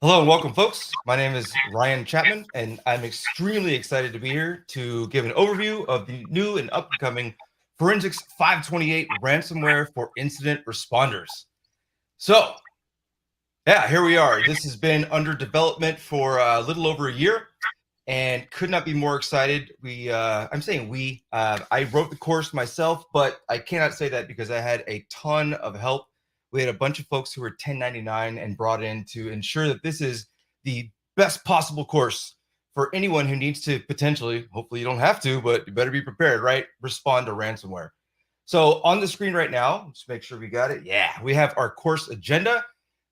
Hello and welcome, folks. My name is Ryan Chapman, and I'm extremely excited to be here to give an overview of the new and upcoming Forensics 528 ransomware for incident responders. So, yeah, here we are. This has been under development for a little over a year, and could not be more excited. I'm saying we. I wrote the course myself, but I cannot say that because I had a ton of help. We had a bunch of folks who were 1099 and brought in to ensure that this is the best possible course for anyone who needs to potentially, hopefully you don't have to, but you better be prepared, right? Respond to ransomware. So on the screen right now, just make sure we got it. Yeah, we have our course agenda.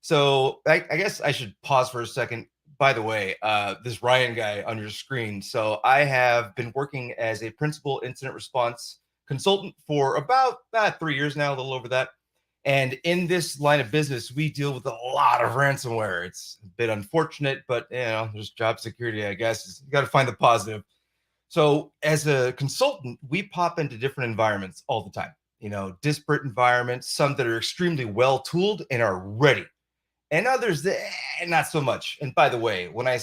So I guess I should pause for a second. By the way, this Ryan guy on your screen. So I have been working as a principal incident response consultant for about 3 years now, a little over that. And in this line of business, we deal with a lot of ransomware. It's a bit unfortunate, but there's job security, I guess. You got to find the positive. So as a consultant, we pop into different environments all the time. Disparate environments, some that are extremely well tooled and are ready, and others that not so much. And by the way, when I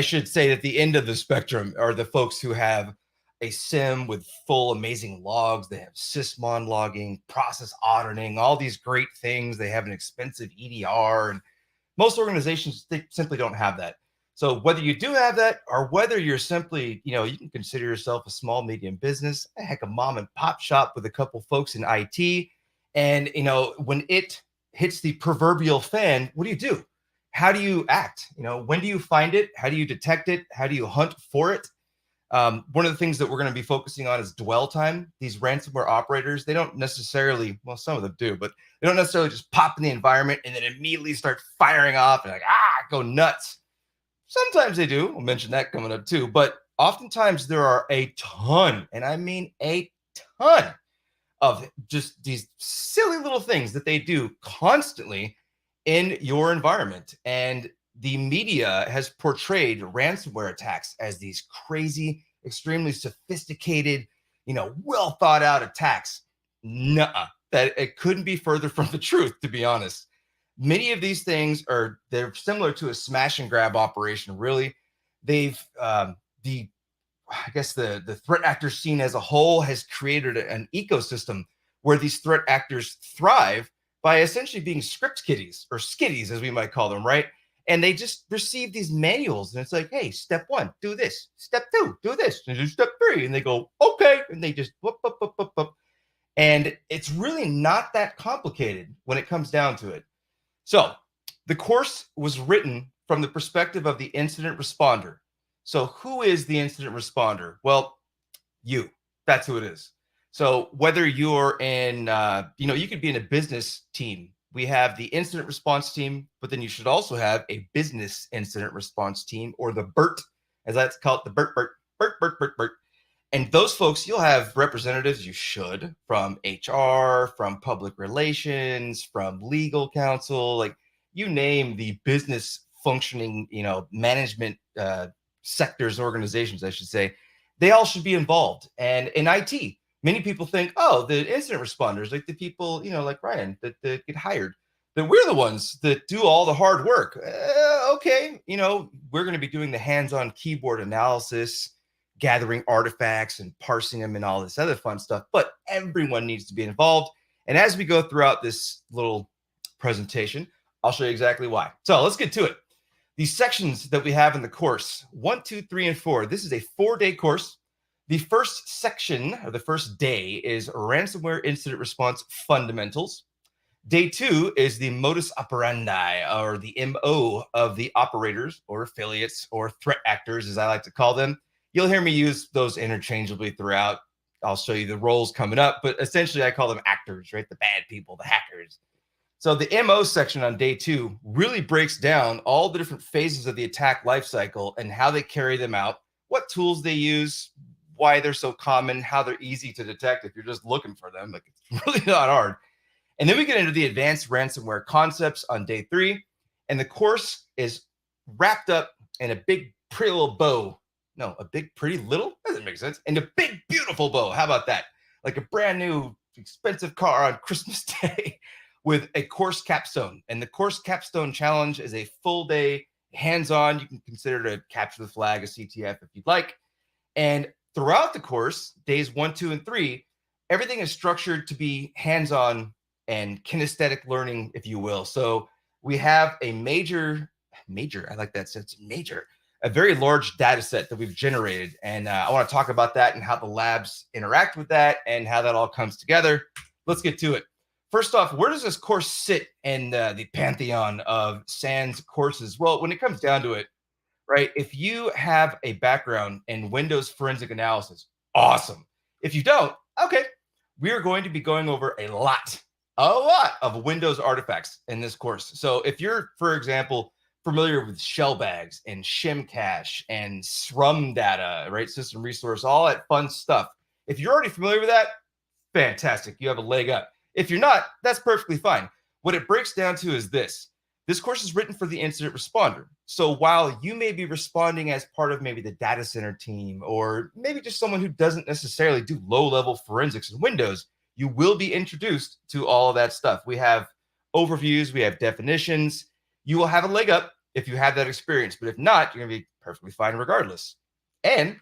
should say that the end of the spectrum are the folks who have a SIM with full amazing logs. They have sysmon logging, process auditing, all these great things. They have an expensive EDR, and most organizations, they simply don't have that. So whether you do have that or whether you're simply, you can consider yourself a small, medium business, heck, a mom and pop shop with a couple folks in IT. And, when it hits the proverbial fan, what do? How do you act? When do you find it? How do you detect it? How do you hunt for it? One of the things that we're going to be focusing on is dwell time. These ransomware operators, they don't necessarily, well, some of them do, but they don't necessarily just pop in the environment and then immediately start firing off and go nuts. Sometimes they do. We'll mention that coming up too. But oftentimes there are a ton, and I mean a ton, of just these silly little things that they do constantly in your environment. And the media has portrayed ransomware attacks as these crazy, extremely sophisticated, well thought out attacks. Nuh-uh. That it couldn't be further from the truth, to be honest. Many of these things they're similar to a smash and grab operation. Really, they've I guess the threat actor scene as a whole has created an ecosystem where these threat actors thrive by essentially being script kiddies, or skiddies, as we might call them, right? And they just receive these manuals, and it's like, hey, step 1, do this. Step 2, do this. And do step 3, and they go, okay, and they just whoop, whoop, whoop, whoop, whoop. And it's really not that complicated when it comes down to it. So the course was written from the perspective of the incident responder. So who is the incident responder? Well, you. That's who it is. So whether you're in, you could be in a business team. We have the incident response team, but then you should also have a business incident response team, or the BERT, as I like to call it, the BERT. And those folks, you'll have representatives, you should, from HR, from public relations, from legal counsel, like you name the business functioning, management sectors, organizations, I should say, they all should be involved. And in IT, many people think, oh, the incident responders, like the people, like Ryan, that get hired, that we're the ones that do all the hard work. Okay, we're going to be doing the hands-on keyboard analysis, gathering artifacts and parsing them and all this other fun stuff, but everyone needs to be involved. And as we go throughout this little presentation, I'll show you exactly why. So let's get to it. These sections that we have in the course, 1, 2, 3, and 4. This is a 4-day course. The first section, or the first day, is ransomware incident response fundamentals. Day 2 is the modus operandi, or the MO of the operators or affiliates or threat actors, as I like to call them. You'll hear me use those interchangeably throughout. I'll show you the roles coming up, but essentially I call them actors, right? The bad people, the hackers. So the MO section on day 2 really breaks down all the different phases of the attack lifecycle and how they carry them out, what tools they use, why they're so common, how they're easy to detect if you're just looking for them. Like, it's really not hard. And then we get into the advanced ransomware concepts on day 3. And the course is wrapped up in a big, pretty little bow. No, a big, pretty little? That doesn't make sense. And a big, beautiful bow. How about that? Like a brand new, expensive car on Christmas Day. with a course capstone. And the course capstone challenge is a full day hands-on. You can consider to capture the flag, a CTF if you'd like. And throughout the course, days 1, 2, and 3, everything is structured to be hands-on and kinesthetic learning, if you will. So we have a major, I like that sense, major, a very large data set that we've generated. And I want to talk about that and how the labs interact with that and how that all comes together. Let's get to it. First off, where does this course sit in the pantheon of SANS courses? Well, when it comes down to it, right, if you have a background in Windows forensic analysis, awesome. If you don't, okay, we are going to be going over a lot of Windows artifacts in this course. So if you're, for example, familiar with shell bags and shim cache and SRUM data, right, system resource, all that fun stuff. If you're already familiar with that, fantastic. You have a leg up. If you're not, that's perfectly fine. What it breaks down to is this. This course is written for the incident responder. So while you may be responding as part of maybe the data center team, or maybe just someone who doesn't necessarily do low-level forensics in Windows, you will be introduced to all of that stuff. We have overviews, we have definitions. You will have a leg up if you have that experience, but if not, you're going to be perfectly fine regardless. And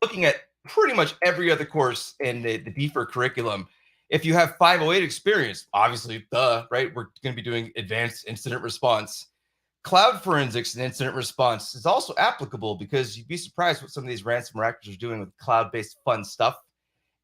looking at pretty much every other course in the DFIR curriculum, if you have 508 experience, obviously, right, we're going to be doing advanced incident response. Cloud forensics and incident response is also applicable because you'd be surprised what some of these ransomware actors are doing with cloud-based fun stuff.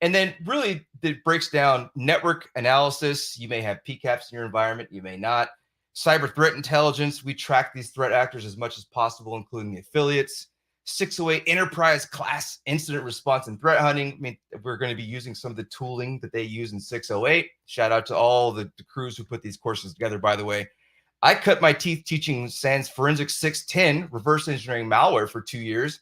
And then really it breaks down network analysis. You may have PCAPs in your environment, you may not. Cyber threat intelligence, we track these threat actors as much as possible, including the affiliates. 608 enterprise class incident response and threat hunting. I mean, we're going to be using some of the tooling that they use in 608. Shout out to all the crews who put these courses together, by the way. I cut my teeth teaching SANS FOR610 reverse engineering malware for 2 years.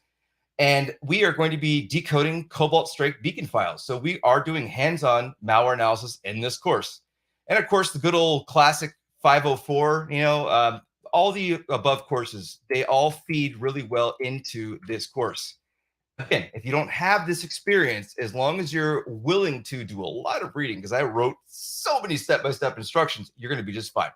And we are going to be decoding Cobalt Strike beacon files. So we are doing hands-on malware analysis in this course. And of course, the good old classic 504, all the above courses, they all feed really well into this course. Again, if you don't have this experience, as long as you're willing to do a lot of reading, because I wrote so many step-by-step instructions, you're going to be just fine.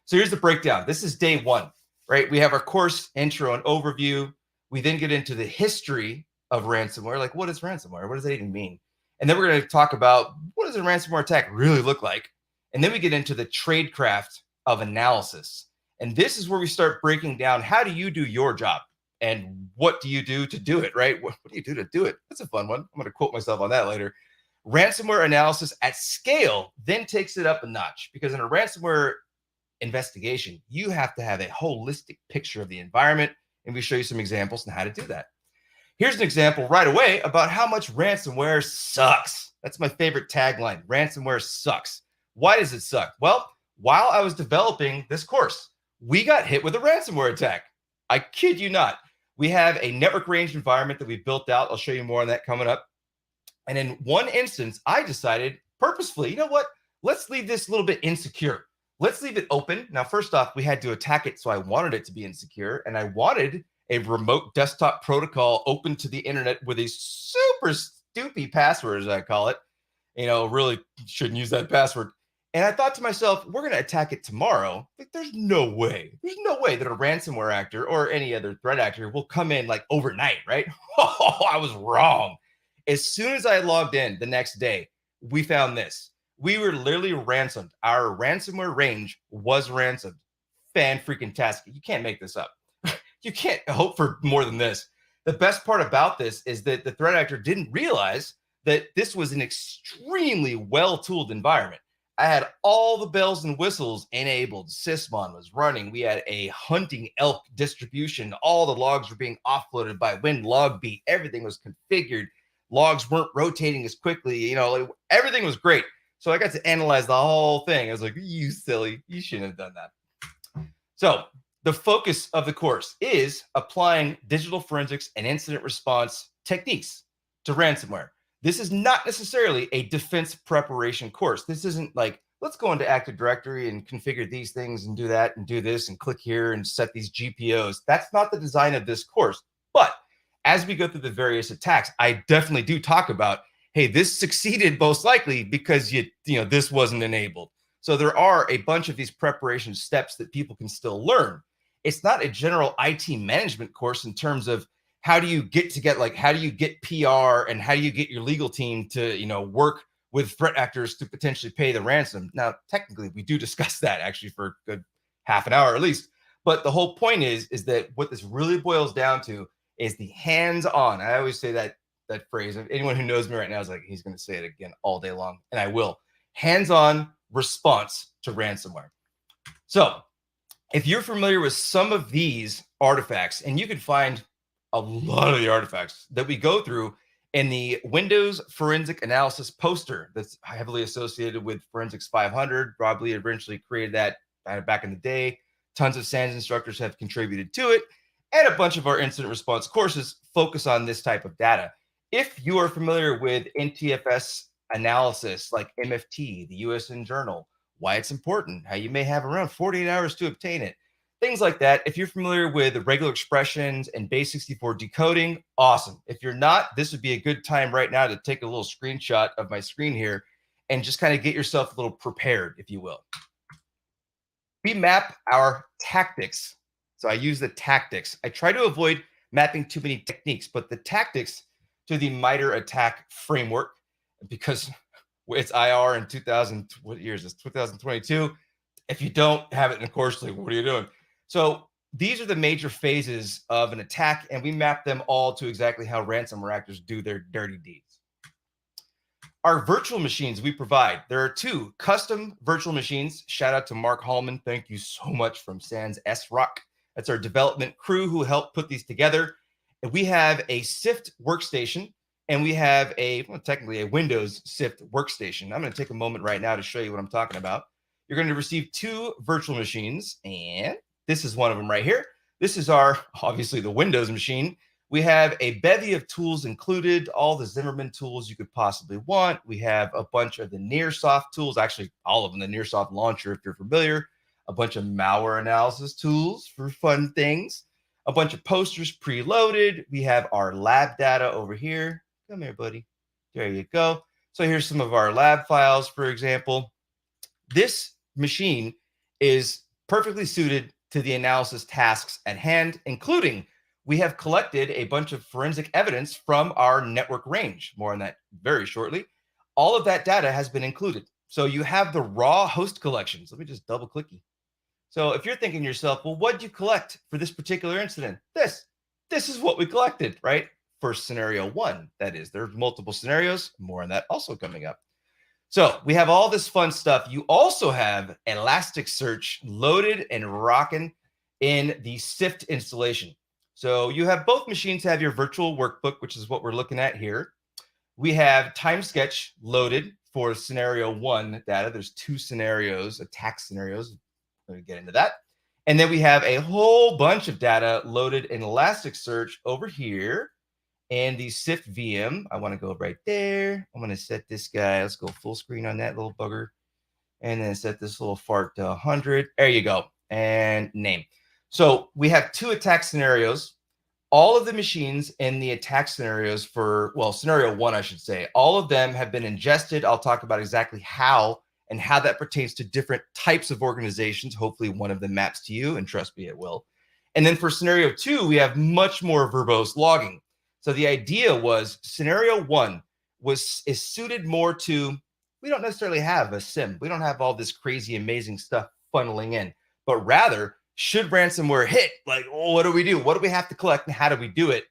So here's the breakdown. This is day 1, right? We have our course intro and overview. We then get into the history of ransomware. Like, what is ransomware? What does that even mean? And then we're going to talk about what does a ransomware attack really look like? And then we get into the tradecraft of analysis. And this is where we start breaking down, how do you do your job? And what do you do to do it, right? What do you do to do it? That's a fun one. I'm going to quote myself on that later. Ransomware analysis at scale then takes it up a notch, because in a ransomware investigation, you have to have a holistic picture of the environment. And we show you some examples on how to do that. Here's an example right away about how much ransomware sucks. That's my favorite tagline. Ransomware sucks. Why does it suck? Well, while I was developing this course, we got hit with a ransomware attack. I kid you not. We have a network range environment that we built out. I'll show you more on that coming up. And in one instance, I decided purposefully, you know what? Let's leave this a little bit insecure. Let's leave it open. Now, first off, we had to attack it, so I wanted it to be insecure. And I wanted a remote desktop protocol open to the internet with a super stupid password, as I call it. Really shouldn't use that password. And I thought to myself, we're going to attack it tomorrow. Like, there's no way that a ransomware actor or any other threat actor will come in like overnight, right? Oh, I was wrong. As soon as I logged in the next day, we found this. We were literally ransomed. Our ransomware range was ransomed. Fan-freaking-tastic. You can't make this up. You can't hope for more than this. The best part about this is that the threat actor didn't realize that this was an extremely well-tooled environment. I had all the bells and whistles enabled. Sysmon was running. We had a hunting elk distribution. All the logs were being offloaded by WinLogBeat. Everything was configured. Logs weren't rotating as quickly. Everything was great. So I got to analyze the whole thing. I was like, you silly. You shouldn't have done that. So the focus of the course is applying digital forensics and incident response techniques to ransomware. This is not necessarily a defense preparation course. This isn't like, let's go into Active Directory and configure these things and do that and do this and click here and set these GPOs. That's not the design of this course. But as we go through the various attacks, I definitely do talk about, hey, this succeeded most likely because this wasn't enabled. So there are a bunch of these preparation steps that people can still learn. It's not a general IT management course in terms of how do you get to get, like, how do you get PR and how do you get your legal team to, work with threat actors to potentially pay the ransom. Now, technically, we do discuss that actually for a good half an hour at least. But the whole point is that what this really boils down to is the hands-on. I always say that phrase. Anyone who knows me right now is like, he's going to say it again all day long, and I will. Hands-on response to ransomware. So if you're familiar with some of these artifacts, and you can find a lot of the artifacts that we go through in the Windows Forensic Analysis poster that's heavily associated with Forensics 500, probably eventually created that back in the day. Tons of SANS instructors have contributed to it, and a bunch of our incident response courses focus on this type of data. If you are familiar with NTFS analysis like MFT, the USN Journal, why it's important, how you may have around 48 hours to obtain it, things like that. If you're familiar with regular expressions and base64 decoding, awesome. If you're not, this would be a good time right now to take a little screenshot of my screen here and just kind of get yourself a little prepared, if you will. We map our tactics. So I use the tactics. I try to avoid mapping too many techniques, but the tactics to the MITRE ATT&CK framework, because it's IR in 2000, what year is this? 2022. If you don't have it in a course, like, what are you doing? So these are the major phases of an attack, and we map them all to exactly how ransomware actors do their dirty deeds. Our virtual machines we provide, there are 2 custom virtual machines. Shout out to Mark Hallman. Thank you so much, from SANS SROC. That's our development crew who helped put these together. And we have a SIFT workstation, and we have technically a Windows SIFT workstation. I'm going to take a moment right now to show you what I'm talking about. You're going to receive 2 virtual machines, and this is one of them right here. This is obviously the Windows machine. We have a bevy of tools included, all the Zimmerman tools you could possibly want. We have a bunch of the Nearsoft tools, actually all of them, the Nearsoft launcher, if you're familiar, a bunch of malware analysis tools for fun things, a bunch of posters preloaded. We have our lab data over here. Come here, buddy. There you go. So here's some of our lab files, for example. This machine is perfectly suited to the analysis tasks at hand, including we have collected a bunch of forensic evidence from our network range. More on that very shortly. All of that data has been included. So you have the raw host collections. Let me just double click you. So if you're thinking to yourself, well, what did you collect for this particular incident? This is what we collected, right? For scenario 1, that is. There's multiple scenarios. More on that also coming up. So we have all this fun stuff. You also have Elasticsearch loaded and rocking in the SIFT installation. So you have both machines have your virtual workbook, which is what we're looking at here. We have TimeSketch loaded for scenario 1 data. There's 2 scenarios, attack scenarios. I'm going to get into that. And then we have a whole bunch of data loaded in Elasticsearch over here. And the SIFT VM, I want to go right there. I'm going to set this guy. Let's go full screen on that little bugger. And then set this little fart to 100. There you go. And name. So we have 2 attack scenarios. All of the machines in the attack scenarios for, well, scenario 1, I should say, all of them have been ingested. I'll talk about exactly how and how that pertains to different types of organizations. Hopefully one of them maps to you, and trust me, it will. And then for scenario 2, we have much more verbose logging. So the idea was scenario 1 is suited more to, we don't necessarily have a SIM. We don't have all this crazy, amazing stuff funneling in, but rather, should ransomware hit, like, oh, what do we do? What do we have to collect and how do we do it?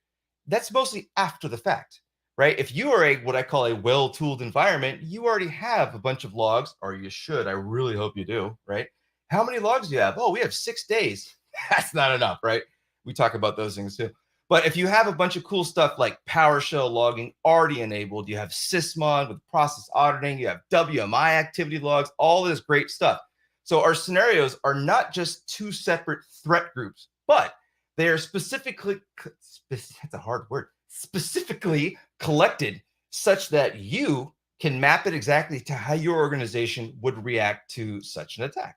That's mostly after the fact, right? If you are what I call a well-tooled environment, you already have a bunch of logs, or you should. I really hope you do, right? How many logs do you have? Oh, we have 6 days. That's not enough, right? We talk about those things too. But if you have a bunch of cool stuff like PowerShell logging already enabled, you have Sysmon with process auditing, you have WMI activity logs, all this great stuff. So our scenarios are not just 2 separate threat groups, but they are specifically, that's a hard word, specifically collected such that you can map it exactly to how your organization would react to such an attack.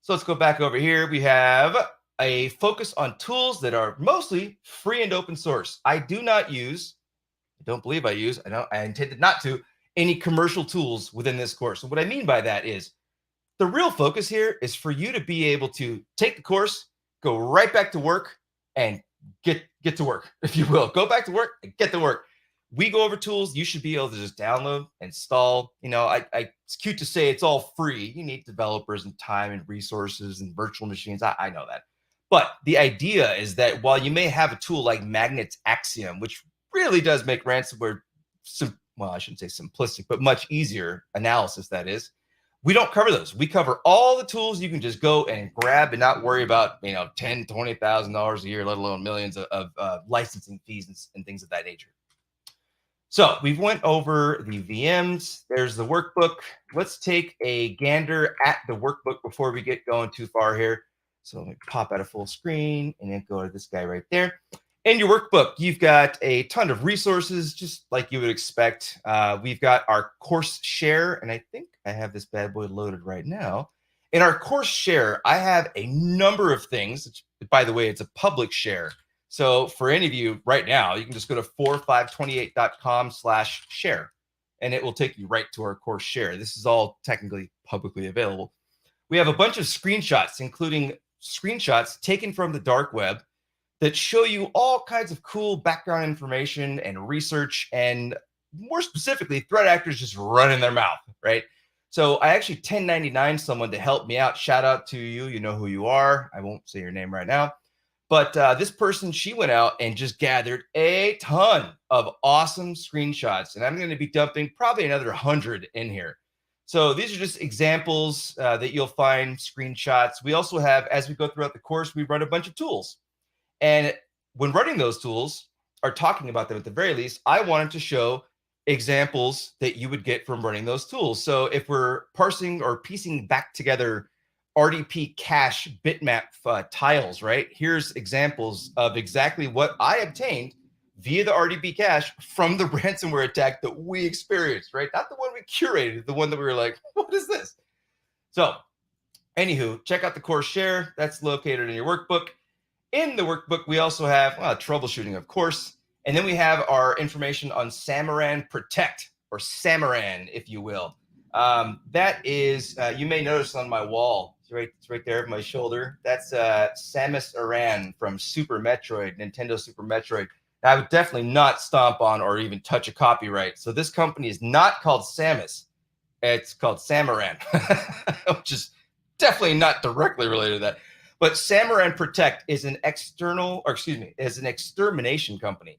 So let's go back over here. We have a focus on tools that are mostly free and open source. I don't believe I use, I intended not to, any commercial tools within this course. And what I mean by that is the real focus here is for you to be able to take the course, go right back to work, and get to work, if you will. Go back to work and get to work. We go over tools you should be able to just download, install. It's cute to say it's all free. You need developers and time and resources and virtual machines. I know that. But the idea is that while you may have a tool like Magnet's Axiom, which really does make ransomware, I shouldn't say simplistic, but much easier analysis, that is, we don't cover those. We cover all the tools you can just go and grab and not worry about, $10,000, $20,000 a year, let alone millions of licensing fees and things of that nature. So we've went over the VMs. There's the workbook. Let's take a gander at the workbook before we get going too far here. So let me pop out a full screen and then go to this guy right there. In your workbook, you've got a ton of resources, just like you would expect. We've got our course share, and I think I have this bad boy loaded right now. In our course share, I have a number of things. Which, by the way, it's a public share. So for any of you right now, you can just go to 4528.com/share, and it will take you right to our course share. This is all technically publicly available. We have a bunch of screenshots, including screenshots taken from the dark web that show you all kinds of cool background information and research, and more specifically, threat actors just running their mouth, right? So I actually 1099 someone to help me out. Shout out to you. You know who you are. I won't say your name right now. But this person, she went out and just gathered a ton of awesome screenshots. And I'm going to be dumping probably another 100 in here. So these are just examples that you'll find screenshots. We also have, as we go throughout the course, we run a bunch of tools. And when running those tools, or talking about them at the very least, I wanted to show examples that you would get from running those tools. So if we're parsing or piecing back together RDP cache bitmap tiles, right? Here's examples of exactly what I obtained via the RDP cache from the ransomware attack that we experienced, right? Not the one we curated, the one that we were like, what is this? So anywho, check out the course share. That's located in your workbook. In the workbook, we also have troubleshooting, of course. And then we have our information on Samaran Protect, or Samaran, if you will. That is, you may notice on my wall, it's right there at my shoulder. That's Samus Aran from Super Metroid, Nintendo Super Metroid. I would definitely not stomp on or even touch a copyright. So this company is not called Samus. It's called Samaran, which is definitely not directly related to that. But Samaran Protect is an is an extermination company.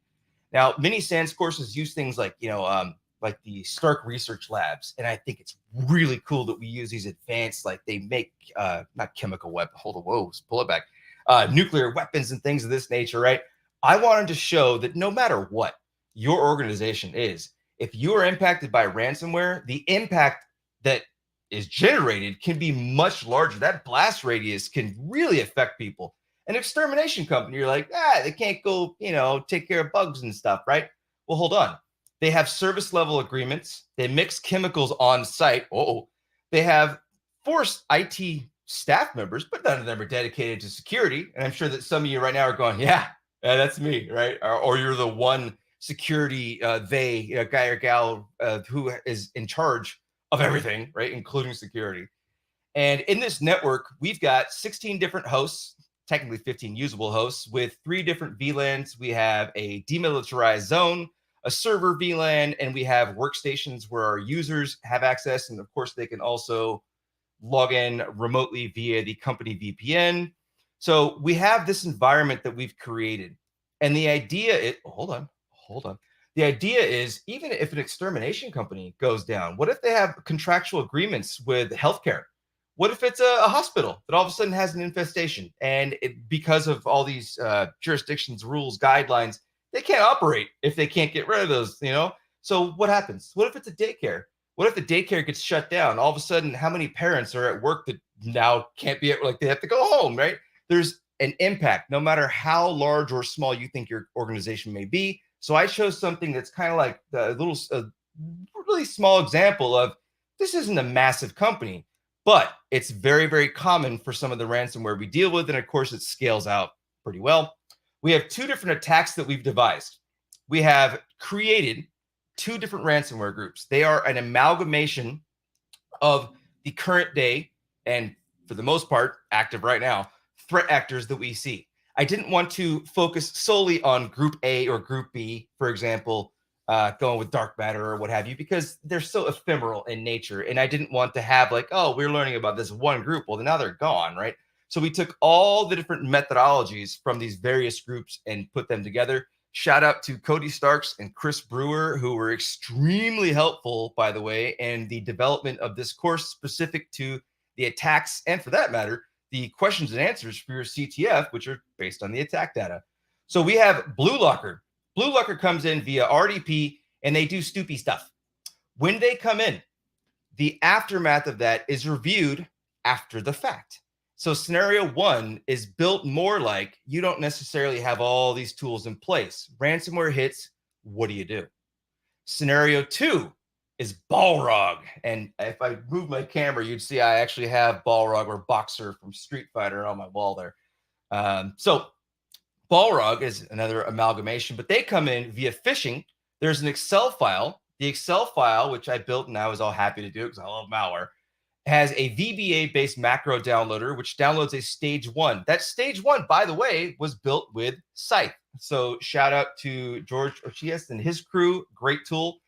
Now, many SANS courses use things like, like the Stark Research Labs. And I think it's really cool that we use these advanced, like they make, not chemical weapons, pull it back, nuclear weapons and things of this nature, right? I wanted to show that no matter what your organization is, if you are impacted by ransomware, the impact that is generated can be much larger. That blast radius can really affect people. An extermination company, you're like, they can't go, take care of bugs and stuff, right? Well, hold on. They have service level agreements. They mix chemicals on site. They have forced IT staff members, but none of them are dedicated to security. And I'm sure that some of you right now are going, yeah, that's me, right? Or you're the one security guy or gal who is in charge of everything, right? Including security. And in this network, we've got 16 different hosts, technically 15 usable hosts with 3 different VLANs. We have a demilitarized zone, a server VLAN, and we have workstations where our users have access. And of course, they can also log in remotely via the company VPN. So we have this environment that we've created. And the idea is, hold on. The idea is, even if an extermination company goes down, what if they have contractual agreements with healthcare? What if it's a hospital that all of a sudden has an infestation, and because of all these jurisdictions, rules, guidelines, they can't operate if they can't get rid of those, So what happens? What if it's a daycare? What if the daycare gets shut down? All of a sudden, how many parents are at work that now can't be they have to go home, right? There's an impact, no matter how large or small you think your organization may be. So I chose something that's kind of like a really small example of, this isn't a massive company, but it's very, very common for some of the ransomware we deal with. And of course, it scales out pretty well. We have 2 different attacks that we've devised. We have created two different ransomware groups. They are an amalgamation of the current day and, for the most part, active right now, threat actors that we see. I didn't want to focus solely on Group A or Group B, for example, going with dark matter or what have you, because they're so ephemeral in nature. And I didn't want to have like, oh, we're learning about this one group. Well, then now they're gone, right? So we took all the different methodologies from these various groups and put them together. Shout out to Cody Starks and Chris Brewer, who were extremely helpful, by the way, in the development of this course specific to the attacks and, for that matter, the questions and answers for your CTF, which are based on the attack data. So we have Blue Locker. Blue Locker comes in via RDP, and they do stoopy stuff. When they come in, the aftermath of that is reviewed after the fact. So scenario one is built more like you don't necessarily have all these tools in place. Ransomware hits, what do you do? Scenario two is Balrog. And if I move my camera, you'd see I actually have Balrog or Boxer from Street Fighter on my wall there. So Balrog is another amalgamation, but they come in via phishing. There's an Excel file. The Excel file, which I built and I was all happy to do because I love malware, has a VBA-based macro downloader, which downloads a stage one. That stage one, by the way, was built with Scythe. So shout out to George Ochias and his crew. Great tool.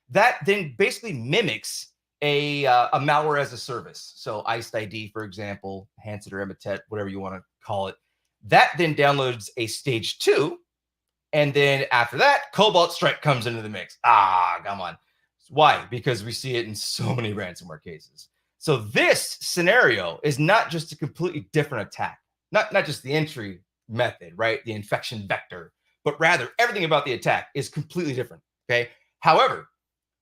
That then basically mimics a malware as a service. So Iced ID, for example, Hansard or Emitet, whatever you want to call it. That then downloads a stage two. And then after that, Cobalt Strike comes into the mix. Come on. Why? Because we see it in so many ransomware cases. So this scenario is not just a completely different attack, not just the entry method, right? The infection vector, but rather everything about the attack is completely different, okay? However,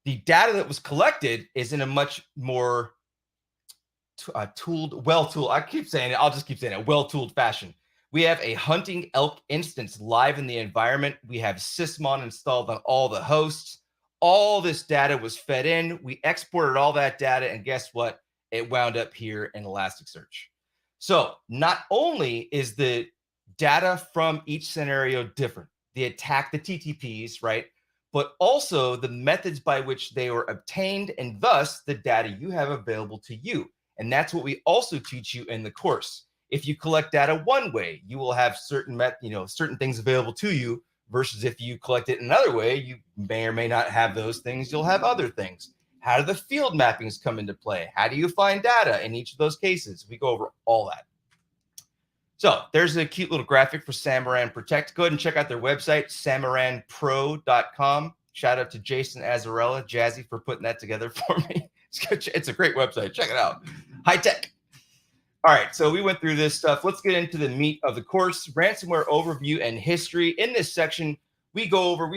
the data that was collected is in a much more well-tooled, I keep saying it, I'll just keep saying it, well-tooled fashion. We have a hunting elk instance live in the environment. We have Sysmon installed on all the hosts. All this data was fed in. We exported all that data, and guess what? It wound up here in Elasticsearch. So not only is the data from each scenario different, the attack, the TTPs, right? But also the methods by which they were obtained, and thus the data you have available to you. And that's what we also teach you in the course. If you collect data one way, you will have certain things available to you, versus if you collect it another way, you may or may not have those things. You'll have other things. How do the field mappings come into play? How do you find data in each of those cases? We go over all that. So there's a cute little graphic for Samaran Protect. Go ahead and check out their website, samaranpro.com. Shout out to Jason Azzarella, Jazzy, for putting that together for me. It's a great website. Check it out. High tech. All right, so we went through this stuff. Let's get into the meat of the course, ransomware overview and history. In this section, we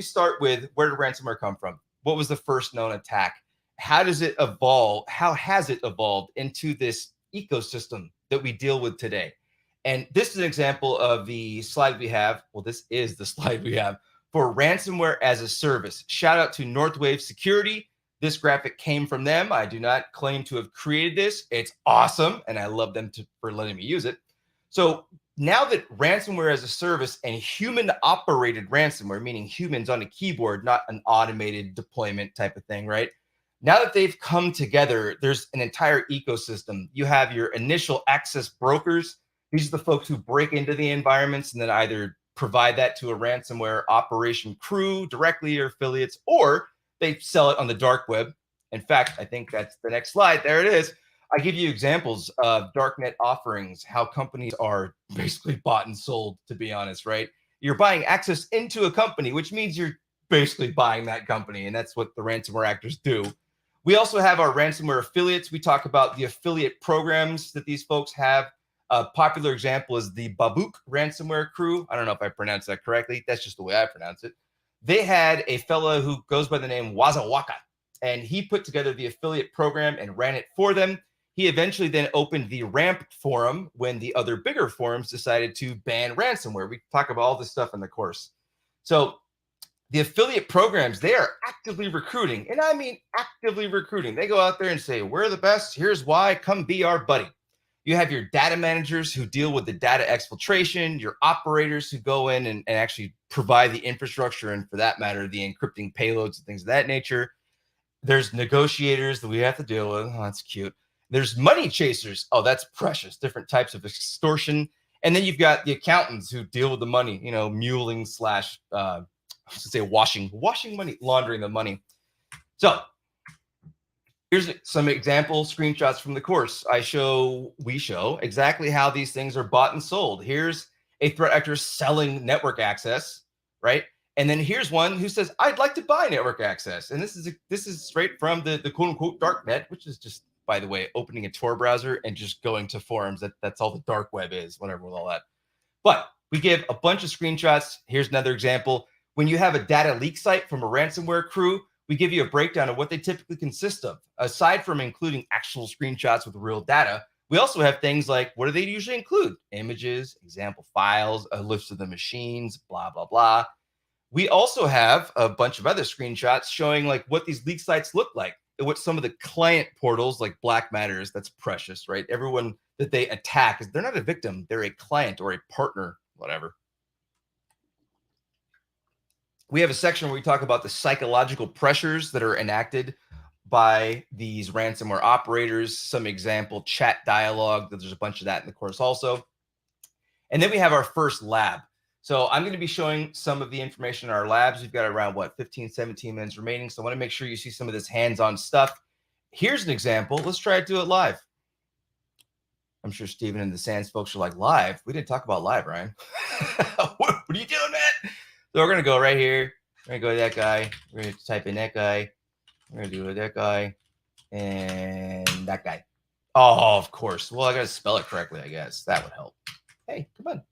start with, where did ransomware come from? What was the first known attack? How does it evolve? How has it evolved into this ecosystem that we deal with today? And this is an example of the slide we have. Well, this is the slide we have for ransomware as a service. Shout out to Northwave Security. This graphic came from them. I do not claim to have created this. It's awesome, and I love them for letting me use it. So now that ransomware as a service and human-operated ransomware, meaning humans on a keyboard, not an automated deployment type of thing, right? Now that they've come together, there's an entire ecosystem. You have your initial access brokers. These are the folks who break into the environments and then either provide that to a ransomware operation crew directly or affiliates, or they sell it on the dark web. In fact, I think that's the next slide. There it is. I give you examples of darknet offerings, how companies are basically bought and sold, to be honest, right? You're buying access into a company, which means you're basically buying that company, and that's what the ransomware actors do. We also have our ransomware affiliates. We talk about the affiliate programs that these folks have. A popular example is the Babook ransomware crew. I don't know if I pronounced that correctly. That's just the way I pronounce it. They had a fellow who goes by the name Wazawaka, and he put together the affiliate program and ran it for them. He eventually then opened the RAMP forum when the other bigger forums decided to ban ransomware. We talk about all this stuff in the course. So the affiliate programs, they are actively recruiting, and I mean actively recruiting. They go out there and say, we're the best. Here's why. Come be our buddy. You have your data managers who deal with the data exfiltration, your operators who go in and actually provide the infrastructure and, for that matter, the encrypting payloads and things of that nature. There's negotiators that we have to deal with. Oh, that's cute. There's money chasers. Oh, that's precious. Different types of extortion. And then you've got the accountants who deal with the money, muling slash, I should say washing money, laundering the money. So here's some example screenshots from the course. We show exactly how these things are bought and sold. Here's a threat actor selling network access, right? And then here's one who says, I'd like to buy network access. And this is straight from the quote unquote dark net, which is just, by the way, opening a Tor browser and just going to forums. That's all the dark web is, whatever with all that. But we give a bunch of screenshots. Here's another example. When you have a data leak site from a ransomware crew, we give you a breakdown of what they typically consist of. Aside from including actual screenshots with real data, we also have things like, what do they usually include? Images, example files, a list of the machines, blah, blah, blah. We also have a bunch of other screenshots showing like what these leak sites look like, and what some of the client portals like Black Matters, that's precious, right? Everyone that they attack, they're not a victim, they're a client or a partner, whatever. We have a section where we talk about the psychological pressures that are enacted by these ransomware operators, some example chat dialogue. There's a bunch of that in the course also. And then we have our first lab. So I'm going to be showing some of the information in our labs. We've got around, 15, 17 minutes remaining. So I want to make sure you see some of this hands-on stuff. Here's an example. Let's try to do it live. I'm sure Steven and the SANS folks are like, live? We didn't talk about live, Ryan. What are you doing, man? So we're going to go right here. We're going to go to that guy. We're going to type in that guy. We're going to do that guy and that guy. Oh, of course. Well, I got to spell it correctly, I guess. That would help. Hey, come on.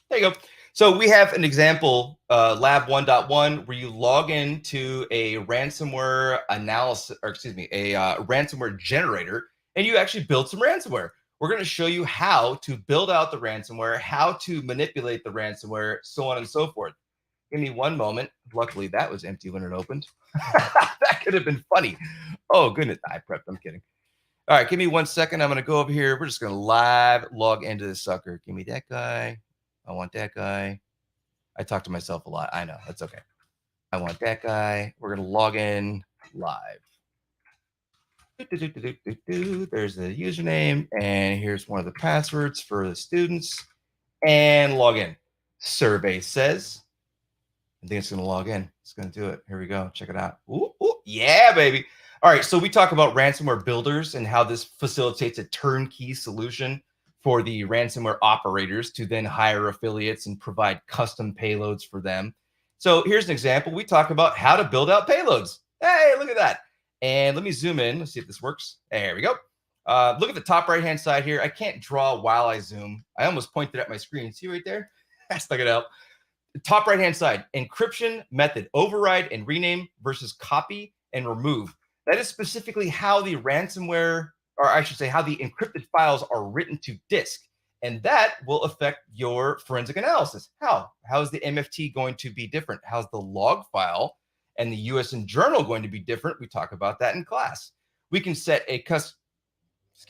There you go. So we have an example, lab 1.1, where you log into a ransomware analysis, or excuse me, a ransomware generator, and you actually build some ransomware. We're going to show you how to build out the ransomware, how to manipulate the ransomware, so on and so forth. Give me one moment. Luckily, that was empty when it opened. That could have been funny. Oh, goodness. I prepped. I'm kidding. All right. Give me 1 second. I'm going to go over here. We're just going to live log into this sucker. Give me that guy. I want that guy. I talk to myself a lot. I know. That's okay. I want that guy. We're going to log in live. There's the username. And here's one of the passwords for the students. And log in. Survey says. I think it's going to log in. It's going to do it. Here we go. Check it out. Ooh, ooh, yeah, baby. All right. So we talk about ransomware builders and how this facilitates a turnkey solution for the ransomware operators to then hire affiliates and provide custom payloads for them. So here's an example. We talk about how to build out payloads. Hey, look at that. And let me zoom in. Let's see if this works. There we go. Look at the top right-hand side here. I can't draw while I zoom. I almost pointed at my screen. See right there? Stuck it out. Top right-hand side, encryption method, override and rename versus copy and remove. That is specifically how the ransomware, or I should say how the encrypted files are written to disk. And that will affect your forensic analysis. How is the MFT going to be different? How's the log file and the USN journal going to be different? We talk about that in class. We can set a custom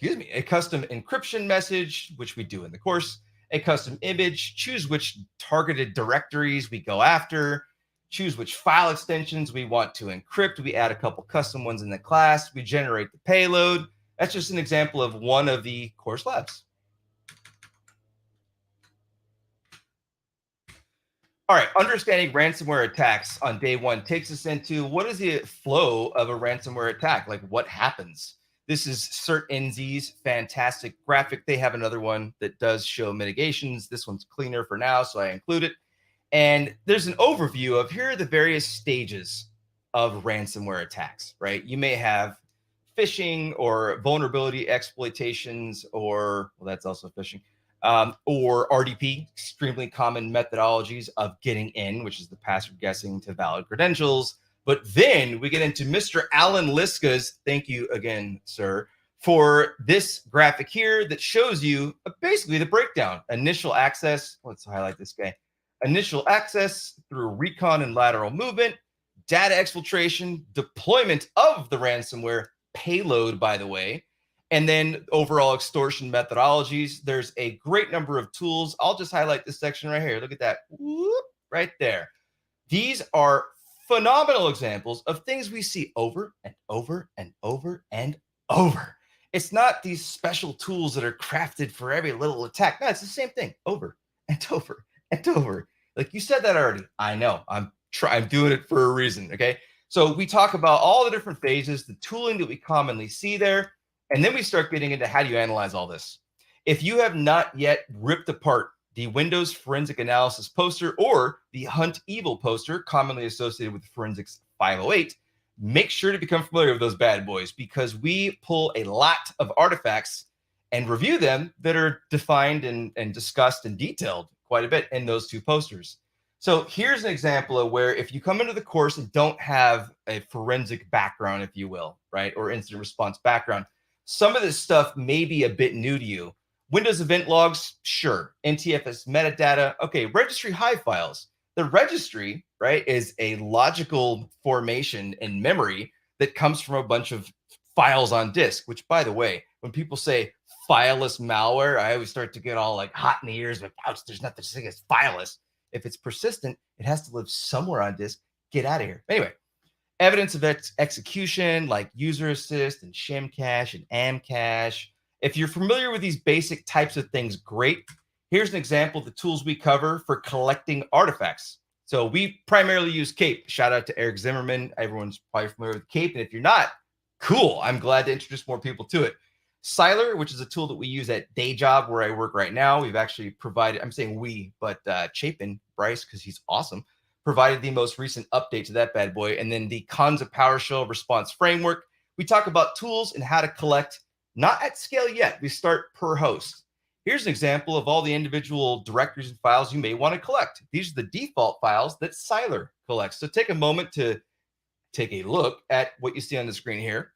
encryption message, which we do in the course. A custom image, choose which targeted directories we go after, choose which file extensions we want to encrypt. We add a couple custom ones in the class. We generate the payload. That's just an example of one of the course labs. All right, understanding ransomware attacks on day one takes us into what is the flow of a ransomware attack? Like what happens? This is CertNZ's fantastic graphic. They have another one that does show mitigations. This one's cleaner for now, so I include it. And there's an overview of here are the various stages of ransomware attacks, right? You may have phishing or vulnerability exploitations, or, well, that's also phishing, or RDP, extremely common methodologies of getting in, which is the password guessing to valid credentials. But then we get into Mr. Alan Liska's, thank you again, sir, for this graphic here that shows you basically the breakdown. Initial access, let's highlight this guy. Initial access through recon and lateral movement, data exfiltration, deployment of the ransomware payload, by the way, and then overall extortion methodologies. There's a great number of tools. I'll just highlight this section right here. Look at that. Whoop, right there. These are phenomenal examples of things we see over and over and over and over. It's not these special tools that are crafted for every little attack. No, it's the same thing over and over and over. Like you said that already. I know. I'm doing it for a reason. Okay. So we talk about all the different phases, the tooling that we commonly see there, and then we start getting into how do you analyze all this. If you have not yet ripped apart the Windows Forensic Analysis poster or the Hunt Evil poster, commonly associated with Forensics 508, make sure to become familiar with those bad boys because we pull a lot of artifacts and review them that are defined and discussed and detailed quite a bit in those two posters. So here's an example of where if you come into the course and don't have a forensic background, if you will, right, or incident response background, some of this stuff may be a bit new to you. Windows event logs, sure. NTFS metadata, okay. Registry hive files. The registry, right, is a logical formation in memory that comes from a bunch of files on disk, which, by the way, when people say fileless malware, I always start to get all like hot in the ears, like, ouch, there's nothing such thing as fileless. If it's persistent, it has to live somewhere on disk. Get out of here. Anyway, evidence of execution like user assist and shim cache and am cache. If you're familiar with these basic types of things, great. Here's an example of the tools we cover for collecting artifacts. So we primarily use CAPE. Shout out to Eric Zimmerman. Everyone's probably familiar with CAPE. And if you're not, cool. I'm glad to introduce more people to it. Siler, which is a tool that we use at day job where I work right now. We've actually provided, I'm saying we, but Chapman, Bryce, because he's awesome, provided the most recent update to that bad boy. And then the Cons of PowerShell response framework. We talk about tools and how to collect, not at scale yet. We start per host. Here's an example of all the individual directories and files you may want to collect. These are the default files that Siler collects. So take a moment to take a look at what you see on the screen here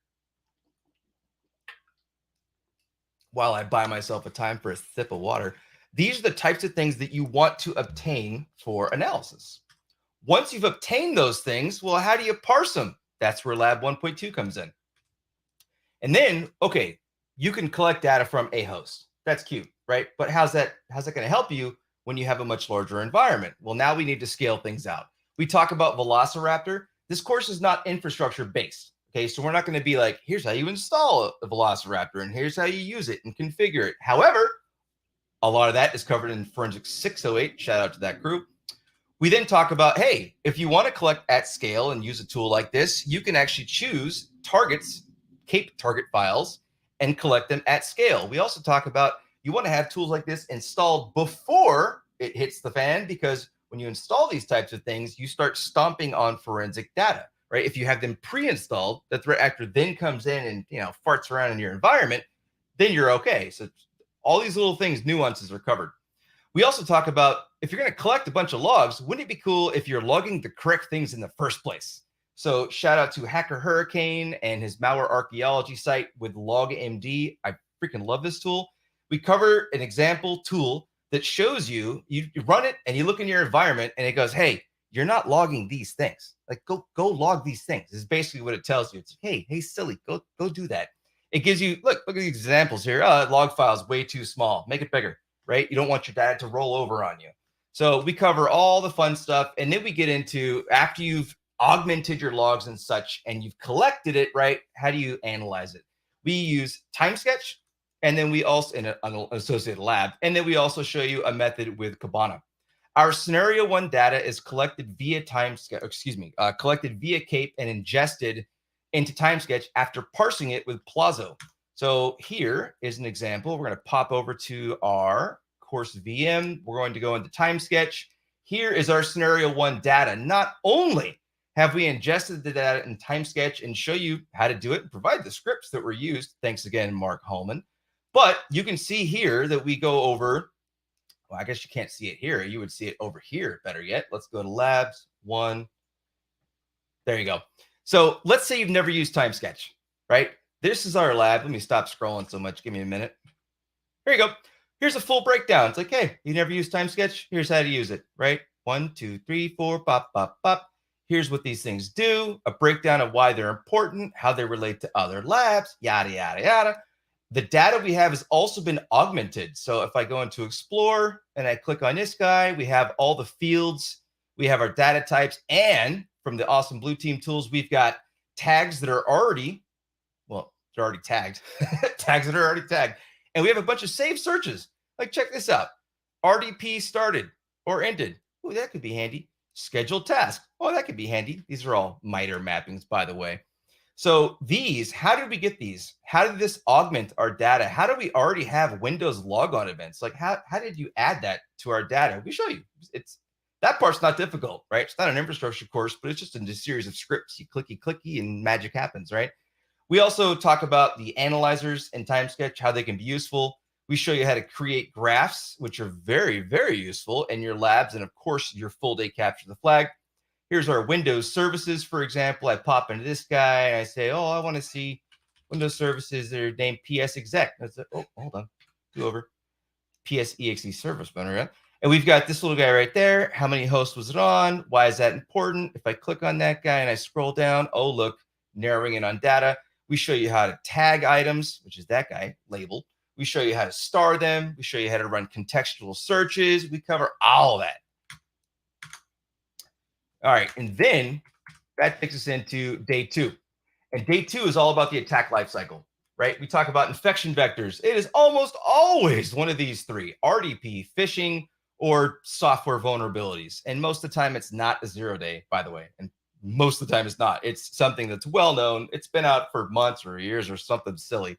while I buy myself a time for a sip of water. These are the types of things that you want to obtain for analysis. Once you've obtained those things, well, how do you parse them? That's where Lab 1.2 comes in. And then, okay, you can collect data from a host. That's cute, right? But how's that going to help you when you have a much larger environment? Well, now we need to scale things out. We talk about Velociraptor. This course is not infrastructure based. Okay, so we're not going to be like, here's how you install a Velociraptor and here's how you use it and configure it. However, a lot of that is covered in Forensics 608. Shout out to that crew. We then talk about, hey, if you want to collect at scale and use a tool like this, you can actually choose targets, CAPE target files, and collect them at scale. We also talk about you want to have tools like this installed before it hits the fan, because when you install these types of things, you start stomping on forensic data, right? If you have them pre-installed, the threat actor then comes in and farts around in your environment, then you're okay. So all these little things, nuances are covered. We also talk about if you're going to collect a bunch of logs, wouldn't it be cool if you're logging the correct things in the first place? So shout out to Hacker Hurricane and his malware archaeology site with LogMD. I freaking love this tool. We cover an example tool that shows you run it and you look in your environment and it goes, hey, you're not logging these things. Like go log these things. This is basically what it tells you. It's hey, silly, go do that. It gives you, look at these examples here. Log files way too small. Make it bigger, right? You don't want your data to roll over on you. So we cover all the fun stuff. And then we get into, after you've augmented your logs and such, and you've collected it, right? How do you analyze it? We use TimeSketch, and then we also, in an associated lab, and then we also show you a method with Kibana. Our scenario one data is collected via collected via CAPE and ingested into TimeSketch after parsing it with Plazo. So here is an example. We're going to pop over to our course VM. We're going to go into TimeSketch. Here is our scenario one data. Not only have we ingested the data in TimeSketch and show you how to do it and provide the scripts that were used, thanks again, Mark Holman, but you can see here that we go over, well, I guess you can't see it here. You would see it over here, better yet. Let's go to Labs 1. There you go. So let's say you've never used TimeSketch, right? This is our lab. Let me stop scrolling so much. Give me a minute. Here you go. Here's a full breakdown. It's like, hey, you never used TimeSketch? Here's how to use it, right? 1, 2, 3, 4, pop, pop, pop. Here's what these things do, a breakdown of why they're important, how they relate to other labs, yada, yada, yada. The data we have has also been augmented. So if I go into Explore and I click on this guy, we have all the fields We have our data types, and from the awesome blue team tools, we've got tags that are already, well, they're already tagged, tags that are already tagged. And we have a bunch of saved searches. Like, check this out. RDP started or ended. Oh, that could be handy. Scheduled task. Oh, that could be handy. These are all MITRE mappings, by the way. So these, how did we get these? How did this augment our data? How do we already have Windows logon events? Like, how did you add that to our data? We show you. It's that part's not difficult, right? It's not an infrastructure course, but it's just a series of scripts. You clicky, and magic happens, right? We also talk about the analyzers in TimeSketch, how they can be useful. We show you how to create graphs, which are very, very useful in your labs. And of course, your full day capture the flag. Here's our Windows services, for example. I pop into this guy and I say, oh, I want to see Windows services that are named PS exec. That's it. Oh, hold on. Do over. PS exe service manager. And we've got this little guy right there. How many hosts was it on? Why is that important? If I click on that guy and I scroll down, oh, look, narrowing in on data. We show you how to tag items, which is that guy, label. We show you how to star them. We show you how to run contextual searches. We cover all of that. All right, and then that takes us into day 2. And day 2 is all about the attack lifecycle, right? We talk about infection vectors. It is almost always one of these 3, RDP, phishing, or software vulnerabilities. And most of the time, it's not a 0-day, by the way. And most of the time, it's not. It's something that's well-known. It's been out for months or years or something silly.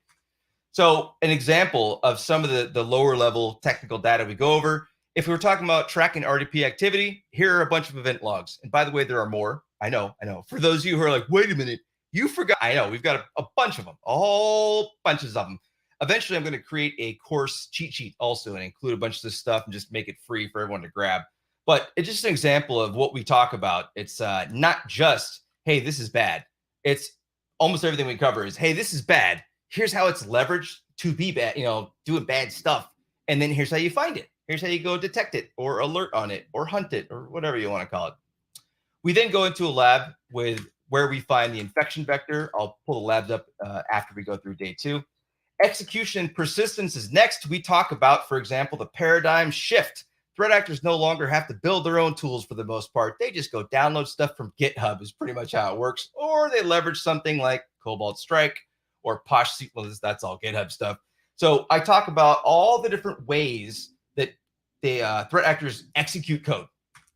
So an example of some of the lower-level technical data we go over, if we were talking about tracking RDP activity, here are a bunch of event logs. And by the way, there are more. I know. For those of you who are like, wait a minute, you forgot. I know. We've got a bunch of them, a whole bunches of them. Eventually, I'm going to create a course cheat sheet also and include a bunch of this stuff and just make it free for everyone to grab. But it's just an example of what we talk about. It's not just, hey, this is bad. It's almost everything we cover is, hey, this is bad. Here's how it's leveraged to be bad, doing bad stuff. And then here's how you find it. Here's how you go detect it or alert on it or hunt it or whatever you want to call it. We then go into a lab with where we find the infection vector. I'll pull the labs up after we go through day 2. Execution and persistence is next. We talk about, for example, the paradigm shift. Threat actors no longer have to build their own tools for the most part. They just go download stuff from GitHub is pretty much how it works. Or they leverage something like Cobalt Strike or Posh. Well, that's all GitHub stuff. So I talk about all the different ways that the threat actors execute code,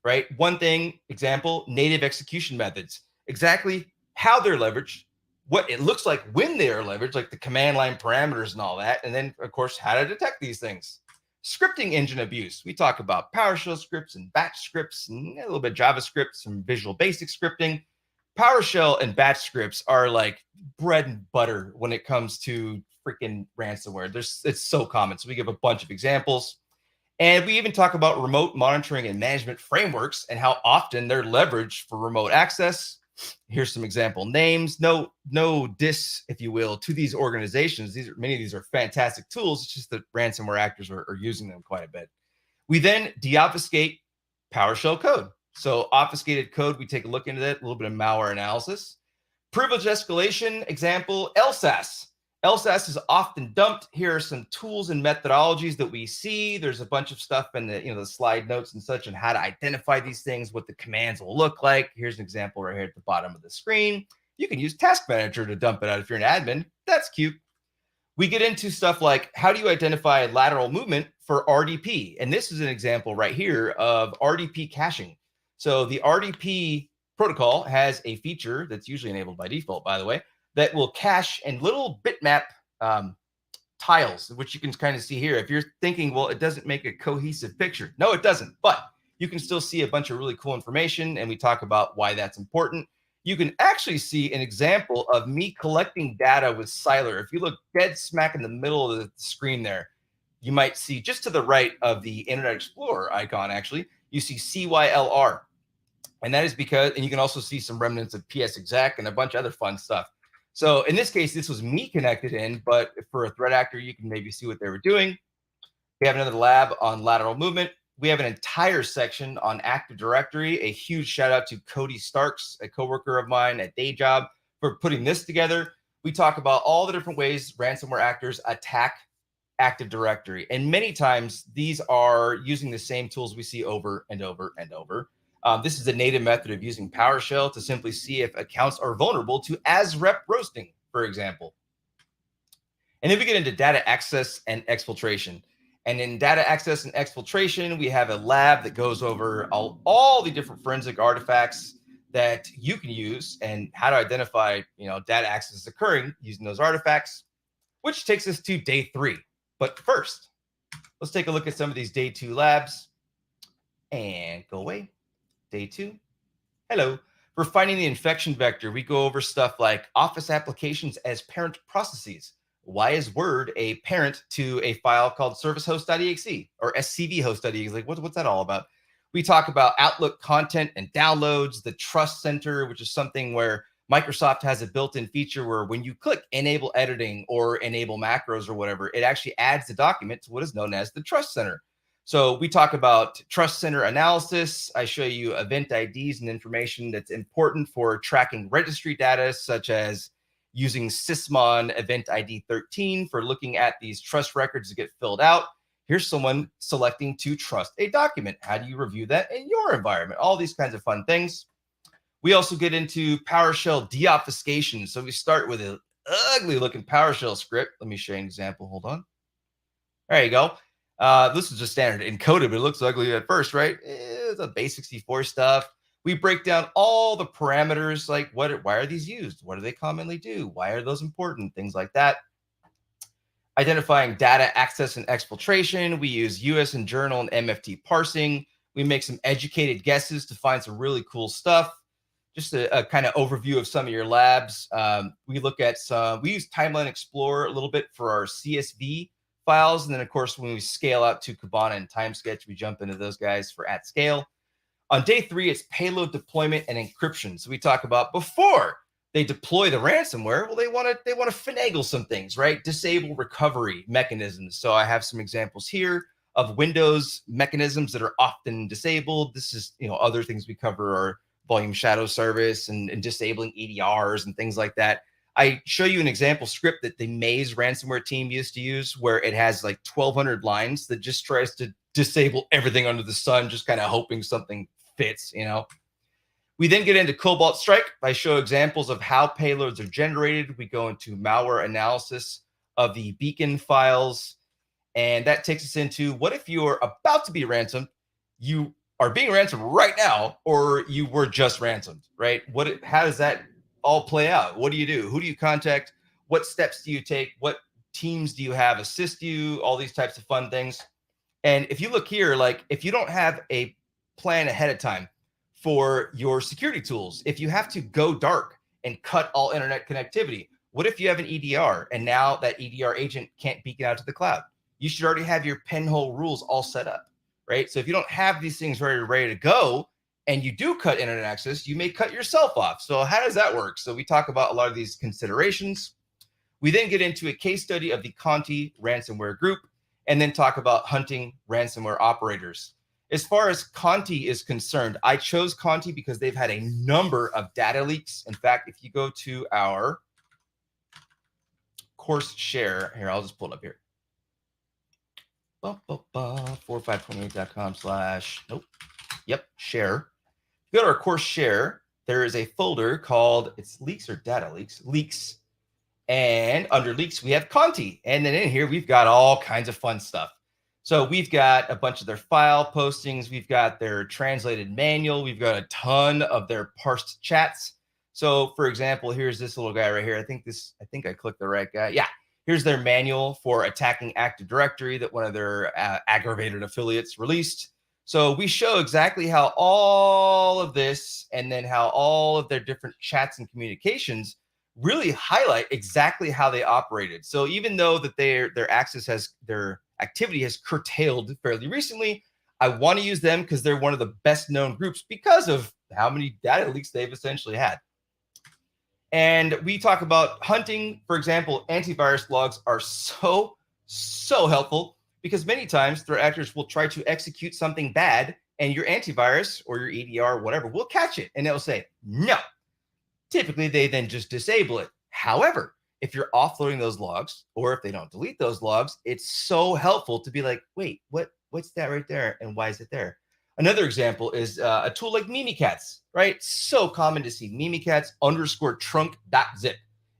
right? One thing, example, native execution methods. Exactly how they're leveraged, what it looks like when they are leveraged, like the command line parameters and all that. And then, of course, how to detect these things. Scripting engine abuse. We talk about PowerShell scripts and batch scripts and a little bit of JavaScript, some Visual Basic scripting. PowerShell and batch scripts are like bread and butter when it comes to freaking ransomware. It's so common. So we give a bunch of examples. And we even talk about remote monitoring and management frameworks and how often they're leveraged for remote access. Here's some example names. No diss, if you will, to these organizations. Many of these are fantastic tools. It's just that ransomware actors are using them quite a bit. We then deobfuscate PowerShell code. So obfuscated code, we take a look into that, a little bit of malware analysis. Privilege escalation, example, LSAS. LSAS is often dumped. Here are some tools and methodologies that we see. There's a bunch of stuff in the slide notes and such on how to identify these things, what the commands will look like. Here's an example right here at the bottom of the screen. You can use Task Manager to dump it out if you're an admin. That's cute. We get into stuff like how do you identify lateral movement for RDP? And this is an example right here of RDP caching. So the RDP protocol has a feature that's usually enabled by default, by the way, that will cache and little bitmap tiles, which you can kind of see here. If you're thinking, well, it doesn't make a cohesive picture. No, it doesn't. But you can still see a bunch of really cool information, and we talk about why that's important. You can actually see an example of me collecting data with Siler. If you look dead smack in the middle of the screen there, you might see just to the right of the Internet Explorer icon, actually, you see CYLR. And that is because, and you can also see some remnants of PS exec and a bunch of other fun stuff. So in this case, this was me connected in, but for a threat actor, you can maybe see what they were doing. We have another lab on lateral movement. We have an entire section on Active Directory. A huge shout out to Cody Starks, a coworker of mine at Day Job, for putting this together. We talk about all the different ways ransomware actors attack Active Directory. And many times these are using the same tools we see over and over and over. This is a native method of using PowerShell to simply see if accounts are vulnerable to ASREP roasting, for example. And then we get into data access and exfiltration. And in data access and exfiltration, we have a lab that goes over all the different forensic artifacts that you can use and how to identify, data access occurring using those artifacts, which takes us to day 3. But first, let's take a look at some of these day 2 labs and go away. Day 2. Hello. For finding the infection vector, we go over stuff like Office applications as parent processes. Why is Word a parent to a file called servicehost.exe or scvhost.exe? Like, what's that all about? We talk about Outlook content and downloads, the Trust Center, which is something where Microsoft has a built-in feature where when you click enable editing or enable macros or whatever, it actually adds the document to what is known as the Trust Center. So we talk about Trust Center analysis. I show you event IDs and information that's important for tracking registry data, such as using Sysmon event ID 13 for looking at these trust records to get filled out. Here's someone selecting to trust a document. How do you review that in your environment? All these kinds of fun things. We also get into PowerShell deobfuscation. So we start with an ugly looking PowerShell script. Let me show you an example. Hold on. There you go. This is just standard encoded, but it looks ugly at first, right? It's a base64 stuff. We break down all the parameters, like why are these used? What do they commonly do? Why are those important? Things like that. Identifying data access and exfiltration. We use US and journal and MFT parsing. We make some educated guesses to find some really cool stuff. Just a kind of overview of some of your labs. We look at we use Timeline Explorer a little bit for our CSV files. And then, of course, when we scale out to Kibana and TimeSketch, we jump into those guys for at scale. On day 3, it's payload deployment and encryption. So we talk about before they deploy the ransomware, well, they want to finagle some things, right? Disable recovery mechanisms. So I have some examples here of Windows mechanisms that are often disabled. This is, other things we cover are volume shadow service and disabling EDRs and things like that. I show you an example script that the Maze ransomware team used to use where it has like 1,200 lines that just tries to disable everything under the sun, just kind of hoping something fits, We then get into Cobalt Strike. I show examples of how payloads are generated. We go into malware analysis of the beacon files. And that takes us into what if you're about to be ransomed, you are being ransomed right now, or you were just ransomed, right? How does that all play out? What do you do? Who do you contact? What steps do you take? What teams do you have assist you? All these types of fun things. And if you look here, like if you don't have a plan ahead of time for your security tools, if you have to go dark and cut all internet connectivity, what if you have an EDR and now that EDR agent can't beacon out to the cloud? You should already have your pinhole rules all set up, right? So if you don't have these things ready to go and you do cut internet access, you may cut yourself off. So how does that work? So we talk about a lot of these considerations. We then get into a case study of the Conti ransomware group and then talk about hunting ransomware operators. As far as Conti is concerned, I chose Conti because they've had a number of data leaks. In fact, if you go to our course share, here, I'll just pull it up here. 4528.com/ Yep, share. If you go to our course share, there is a folder called, it's leaks or data leaks, leaks. And under leaks, we have Conti. And then in here, we've got all kinds of fun stuff. So we've got a bunch of their file postings. We've got their translated manual. We've got a ton of their parsed chats. So for example, here's this little guy right here. I think I clicked the right guy. Yeah. Here's their manual for attacking Active Directory that one of their aggravated affiliates released. So we show exactly how all of this and then how all of their different chats and communications really highlight exactly how they operated. So even though that their activity has curtailed fairly recently, I want to use them because they're one of the best known groups because of how many data leaks they've essentially had. And we talk about hunting. For example, antivirus logs are so helpful because many times threat actors will try to execute something bad and your antivirus or your EDR or whatever will catch it and they'll say, no. Typically, they then just disable it. However, if you're offloading those logs or if they don't delete those logs, it's so helpful to be like, wait, what's that right there? And why is it there? Another example is a tool like Mimikatz, right? So common to see Mimikatz underscore trunk.zip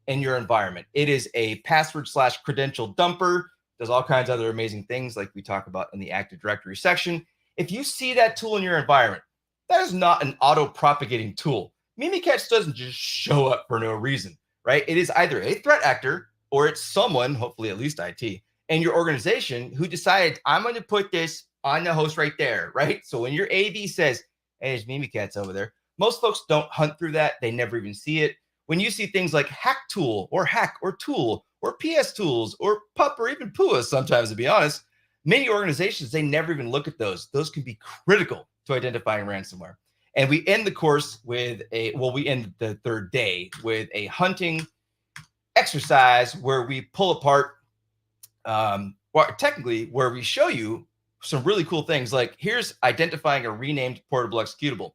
in your environment. It is a password / credential dumper, does all kinds of other amazing things like we talk about in the Active Directory section. If you see that tool in your environment, that is not an auto-propagating tool. Mimikatz doesn't just show up for no reason, right? It is either a threat actor or it's someone, hopefully at least IT, in your organization who decides, I'm going to put this on the host right there, right? So when your AV says, hey, there's Mimikatz over there, most folks don't hunt through that. They never even see it. When you see things like hack tool or hack or tool or PS tools or pup or even PUA sometimes, to be honest, many organizations, they never even look at those. Those can be critical to identifying ransomware. And we end the course with we end the third day with a hunting exercise where we pull apart, technically where we show you some really cool things. Like here's identifying a renamed portable executable.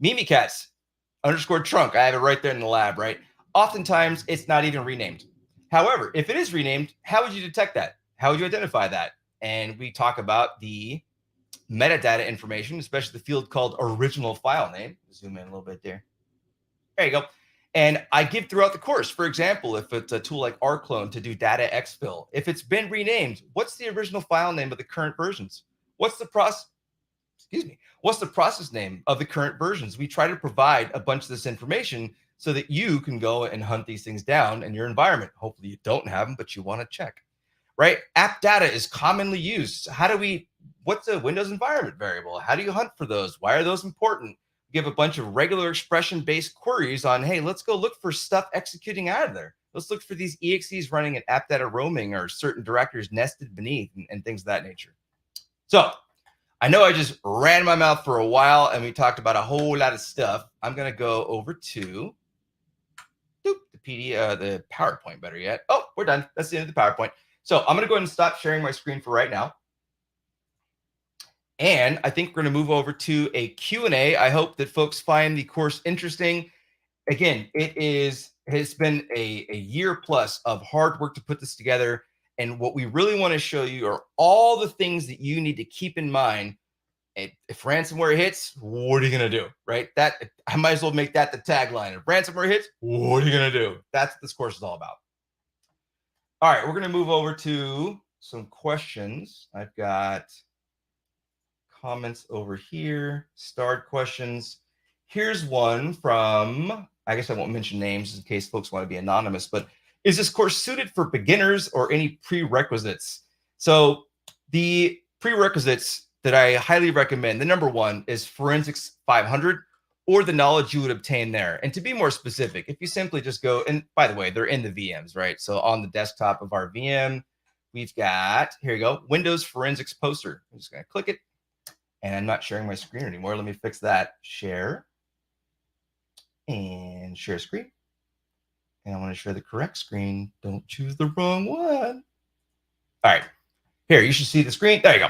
Mimikatz underscore trunk. I have it right there in the lab, right? Oftentimes it's not even renamed. However, if it is renamed, how would you detect that? How would you identify that? And we talk about the metadata information, especially the field called original file name. Zoom in a little bit there. There you go. And I give throughout the course, for example, if it's a tool like rclone to do data exfil, if it's been renamed, what's the original file name of the current versions? What's the process name of the current versions? We try to provide a bunch of this information so that you can go and hunt these things down in your environment. Hopefully you don't have them, but you want to check, right? App data is commonly used. What's a Windows environment variable? How do you hunt for those? Why are those important? Give a bunch of regular expression-based queries on, hey, let's go look for stuff executing out of there. Let's look for these exes running an app data roaming or certain directories nested beneath and things of that nature. So I know I just ran my mouth for a while and we talked about a whole lot of stuff. I'm going to go over to the PowerPoint, better yet. Oh, we're done. That's the end of the PowerPoint. So I'm going to go ahead and stop sharing my screen for right now. And I think we're going to move over to a Q&A. I hope that folks find the course interesting. Again, has been a year plus of hard work to put this together. And what we really want to show you are all the things that you need to keep in mind. If ransomware hits, what are you going to do, right? I might as well make that the tagline. If ransomware hits, what are you going to do? That's what this course is all about. All right, we're going to move over to some questions. I've got comments over here, starred questions. Here's one from, I guess I won't mention names in case folks want to be anonymous, but is this course suited for beginners or any prerequisites? So the prerequisites that I highly recommend, the number one is Forensics 500 or the knowledge you would obtain there. And to be more specific, if you simply just go, and by the way, they're in the VMs, right? So on the desktop of our VM, we've got, here you go, Windows Forensics poster. I'm just going to click it. And I'm not sharing my screen anymore. Let me fix that. Share. And share screen. And I want to share the correct screen. Don't choose the wrong one. All right. Here, you should see the screen. There you go.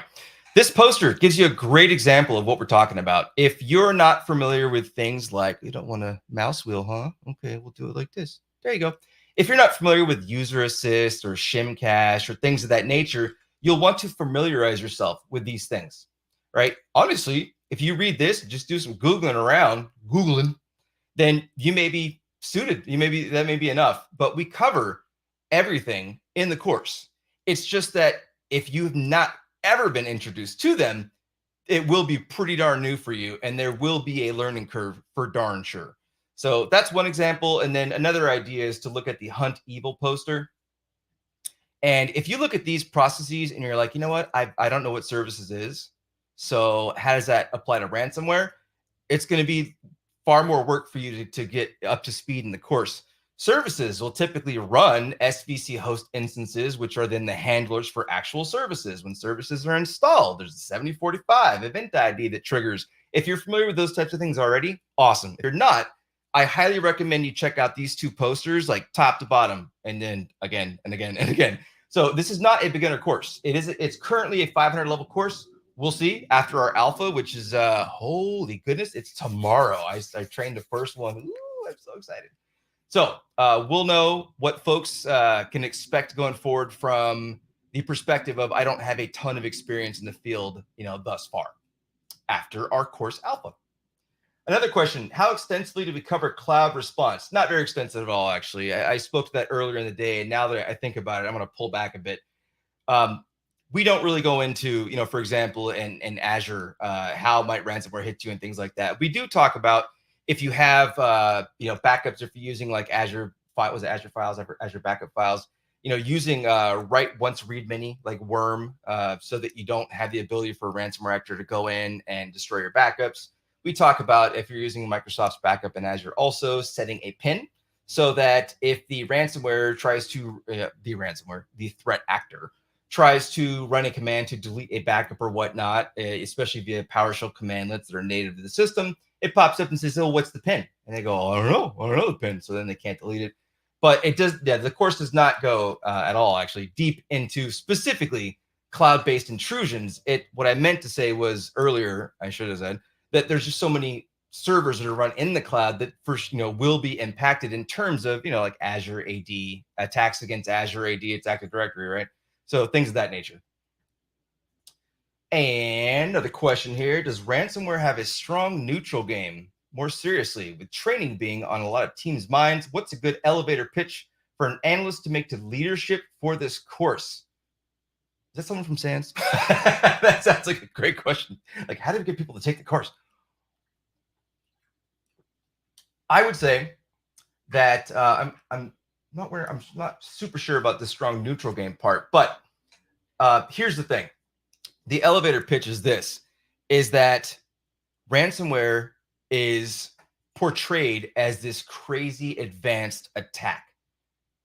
This poster gives you a great example of what we're talking about. If you're not familiar with things like, you don't want a mouse wheel, huh? Okay, we'll do it like this. There you go. If you're not familiar with user assist or shim cache or things of that nature, you'll want to familiarize yourself with these things. Right? Honestly, if you read this, just do some Googling, then you may be suited. That may be enough. But we cover everything in the course. It's just that if you've not ever been introduced to them, it will be pretty darn new for you, and there will be a learning curve for darn sure. So that's one example. And then another idea is to look at the Hunt Evil poster. And if you look at these processes and you're like, you know what, I don't know what services is. So how does that apply to ransomware? It's going to be far more work for you to get up to speed in the course. Services will typically run SVC host instances, which are then the handlers for actual services. When services are installed, there's the 7045 event ID that triggers. If you're familiar with those types of things already, awesome. If you're not, I highly recommend you check out these two posters, like top to bottom, and then again and again and again. So this is not a beginner course. It's currently a 500 level course. We'll see after our alpha, which is, holy goodness, it's tomorrow. I trained the first one. Ooh, I'm so excited. So we'll know what folks can expect going forward from the perspective of, I don't have a ton of experience in the field, thus far. after our course alpha. Another question, how extensively do we cover cloud response? Not very extensive at all, actually. I spoke to that earlier in the day, and now that I think about it, I'm going to pull back a bit. We don't really go into, for example, in Azure, how might ransomware hit you and things like that. We do talk about if you have, backups, if you're using like Azure files, Azure backup files, using write once read many like worm, so that you don't have the ability for a ransomware actor to go in and destroy your backups. We talk about if you're using Microsoft's backup in Azure, also setting a PIN so that if the ransomware tries to, the threat actor tries to run a command to delete a backup or whatnot, especially via PowerShell commandlets that are native to the system, it pops up and says, "Oh, what's the PIN?" And they go, "I don't know the PIN." So then they can't delete it. But it does, the course does not go at all actually deep into specifically cloud-based intrusions. What I meant to say was earlier, I should have said, that there's just so many servers that are run in the cloud that first, will be impacted in terms of, like Azure AD, attacks against Azure AD, its Active Directory, right? So things of that nature. And another question here, does ransomware have a strong neutral game? More seriously, with training being on a lot of teams' minds, what's a good elevator pitch for an analyst to make to leadership for this course? Is that someone from SANS? That sounds like a great question. Like, how do we get people to take the course? I would say that I'm not super sure about the strong neutral game part, but here's the thing. The elevator pitch is that ransomware is portrayed as this crazy advanced attack,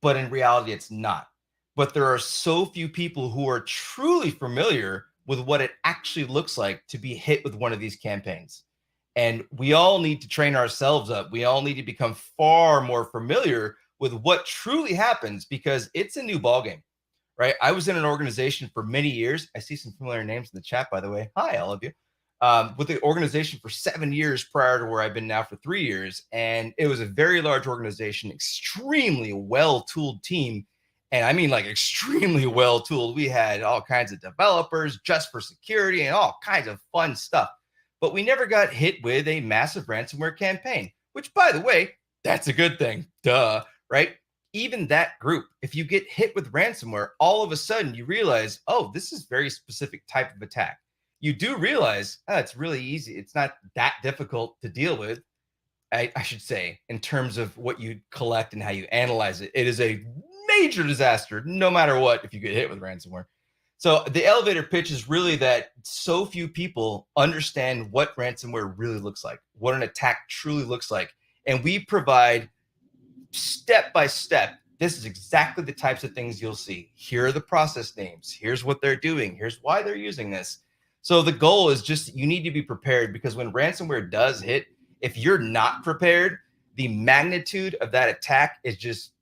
but in reality, it's not. But there are so few people who are truly familiar with what it actually looks like to be hit with one of these campaigns. And we all need to train ourselves up. We all need to become far more familiar with what truly happens because it's a new ballgame, right? I was in an organization for many years. I see some familiar names in the chat, by the way. Hi, all of you. With the organization for 7 years prior to where I've been now for 3 years. And it was a very large organization, extremely well-tooled team. And I mean like extremely well-tooled. We had all kinds of developers just for security and all kinds of fun stuff. But we never got hit with a massive ransomware campaign, which, by the way, that's a good thing. Duh, right? Even that group, if you get hit with ransomware, all of a sudden you realize, oh, this is very specific type of attack. You do realize, it's really easy. It's not that difficult to deal with, I should say, in terms of what you collect and how you analyze it. It is a major disaster, no matter what, if you get hit with ransomware. So the elevator pitch is really that so few people understand what ransomware really looks like, what an attack truly looks like. And we provide step by step. This is exactly the types of things you'll see. Here are the process names. Here's what they're doing. Here's why they're using this. So the goal is just you need to be prepared because when ransomware does hit, if you're not prepared, the magnitude of that attack is just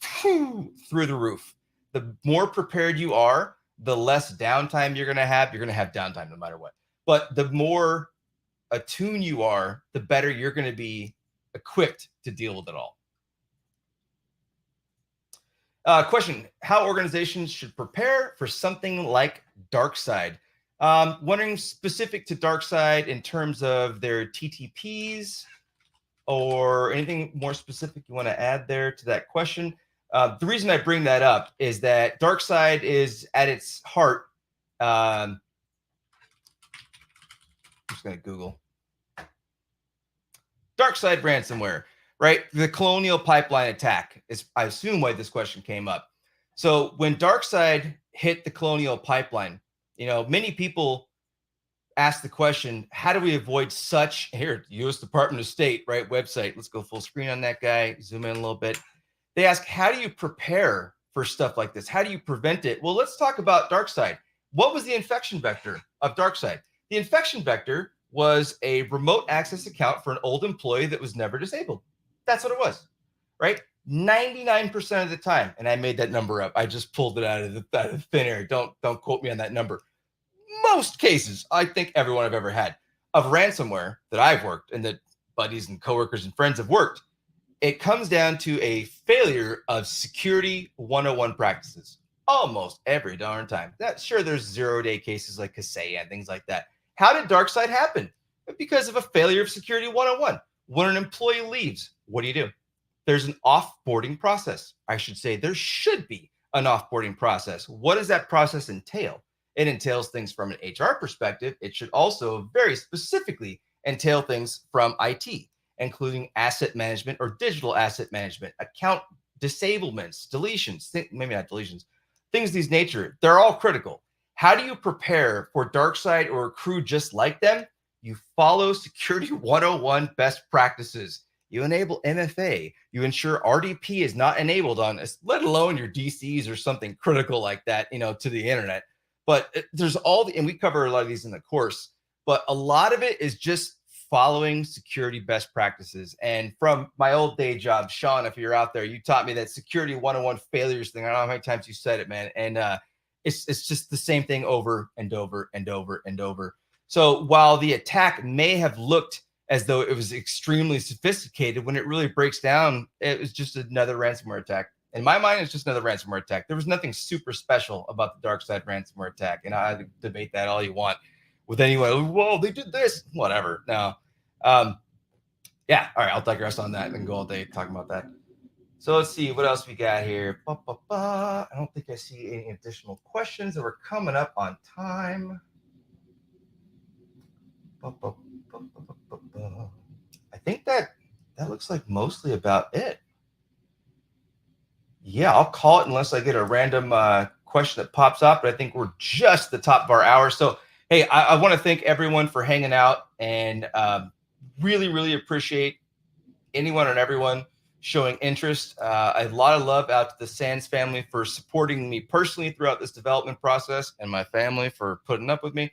through the roof. The more prepared you are, the less downtime you're going to have. You're going to have downtime no matter what. But the more attuned you are, the better you're going to be equipped to deal with it all. Question, how organizations should prepare for something like DarkSide? Wondering specific to DarkSide in terms of their TTPs or anything more specific you want to add there to that question. The reason I bring that up is that DarkSide is at its heart. I'm just going to Google DarkSide ransomware, right? The Colonial Pipeline attack is, I assume, why this question came up. So when DarkSide hit the Colonial Pipeline, many people ask the question, how do we avoid such, here, U.S. Department of State, right, website. Let's go full screen on that guy, zoom in a little bit. They ask, how do you prepare for stuff like this? How do you prevent it? Well, let's talk about DarkSide. What was the infection vector of DarkSide? The infection vector was a remote access account for an old employee that was never disabled. That's what it was, right? 99% of the time, and I made that number up. I just pulled it out of thin air. Don't quote me on that number. Most cases, I think everyone I've ever had of ransomware that I've worked and that buddies and coworkers and friends have worked, it comes down to a failure of security 101 practices almost every darn time. Sure, there's 0-day cases like Kaseya and things like that. How did DarkSide happen? Because of a failure of Security 101. When an employee leaves, what do? There's an offboarding process. I should say there should be an offboarding process. What does that process entail? It entails things from an HR perspective. It should also very specifically entail things from IT, including asset management or digital asset management, account disablements, deletions, maybe not deletions, things of these nature. They're all critical. How do you prepare for DarkSide or a crew just like them? You follow Security 101 best practices. You enable MFA. You ensure RDP is not enabled on this, let alone your DCs or something critical like that, to the internet. But there's and we cover a lot of these in the course, but a lot of it is just following security best practices. And from my old day job, Sean, if you're out there, you taught me that Security 101 failures thing. I don't know how many times you said it, man. And it's just the same thing over and over and over and over. So while the attack may have looked as though it was extremely sophisticated, when it really breaks down, it was just another ransomware attack. In my mind, it's just another ransomware attack. There was nothing super special about the DarkSide ransomware attack. And I debate that all you want with anyone. Whoa, they did this. Whatever. No. Yeah. All right. I'll digress on that and go all day talking about that. So let's see what else we got here. I don't think I see any additional questions that were coming up on time. I think that looks like mostly about it. Yeah, I'll call it unless I get a random question that pops up, but I think we're just the top of our hour. So, hey, I want to thank everyone for hanging out and really, really appreciate anyone and everyone showing interest. A lot of love out to the SANS family for supporting me personally throughout this development process and my family for putting up with me.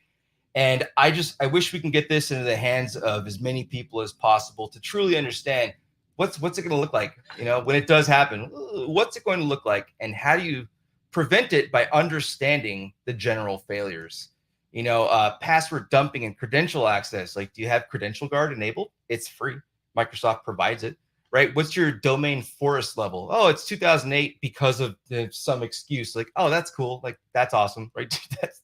And I wish we can get this into the hands of as many people as possible to truly understand what's it going to look like, when it does happen. What's it going to look like, and how do you prevent it by understanding the general failures? Password dumping and credential access. Like, do you have Credential Guard enabled? It's free. Microsoft provides it, right? What's your domain forest level? Oh, it's 2008 because of some excuse. Like, oh, that's cool. Like, that's awesome, right?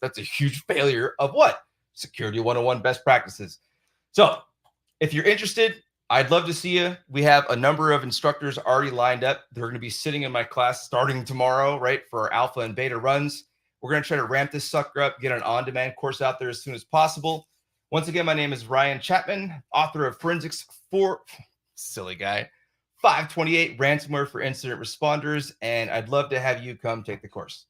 That's a huge failure of what? Security 101 best practices. So if you're interested, I'd love to see you. We have a number of instructors already lined up. They're going to be sitting in my class starting tomorrow, right, for our alpha and beta runs. We're going to try to ramp this sucker up, get an on-demand course out there as soon as possible. Once again, my name is Ryan Chapman, author of Forensics 528 Ransomware for Incident Responders, and I'd love to have you come take the course.